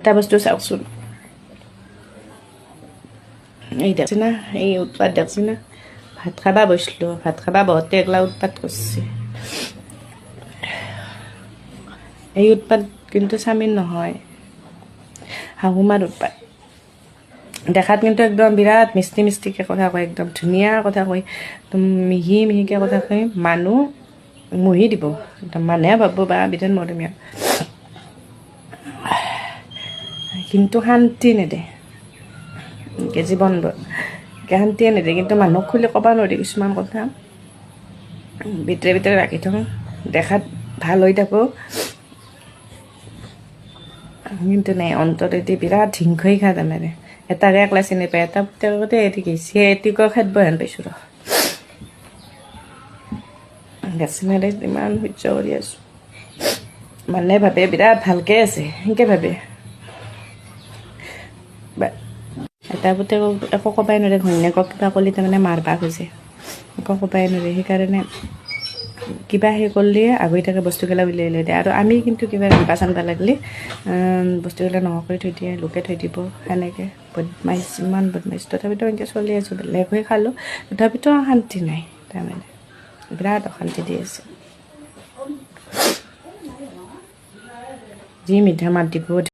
এটা বস্তু চাওকচোন, এই দেখছি না, এই উৎপাত দেখছি না। ভাত খাবা বসলো, ভাত খাবা বহুতে এগলা উৎপাত করছে। এই উৎপাত কিন্তু স্বামীর নহয়, শাহুমাৰ উৎপাত। দেখাত কিন্তু একদম বিৰাট মিষ্টি মিষ্টিকৈ কথা কয়, একদম ধুনীয়া কথা কয়, একদম মিহি মিহিকৈ কথা কয়, মানুহ মুহি দিব একদম। মানুহে ভাবিব বা বিধান মৰমীয়া, কিন্তু শান্তি নেদে জীৱনবোৰ, শান্তিয়ে নেদে। কিন্তু মানুহক খুলি ক'ব নোৱাৰি কিছুমান কথা, ভিতৰে ভিতৰে ৰাখি থাকোঁ, দেখাত ভাল হৈ থাকোঁ, কিন্তু নাই অন্তৰেদি বিৰাট হিংসই খা তাৰমানে। এটাকে একলা চিনি পায়, এটা পুতেকতে এটি গৈছে, এটিকো খেদব হেন পাইছোঁ ৰ। গেছিনাৰে ইমান সহ্য কৰি আছোঁ। মানুহে ভাবে বিৰাট ভালকৈ আছে, সেনেকৈ ভাবে। এটা পুতেকক একো ক'বাই নোৱাৰে, ঘৈণীয়েকক কিবা ক'লে তাৰমানে মাৰবা খোজে, একো ক'বাই নোৱাৰে। সেইকাৰণে কিবা সেই কৰিলে আগুৰি থাকে, বস্তুগিলা উলিয়াই লৈ দিয়ে। আৰু আমি কিন্তু কিবা ৰান্ধবা চান্ধবা লাগিলে বস্তুগিলা নোহোৱা কৰি থৈ দিয়ে, লোকে থৈ দিব, সেনেকৈ বদমাইছ, ইমান বদমাইছ। তথাপিতো এনেকৈ চলি আছোঁ, বেলেগ হৈ খালোঁ, তথাপিতো শান্তি নাই তাৰমানে, বিৰাট অশান্তি দি আছে। যি মিঠা মাত দিব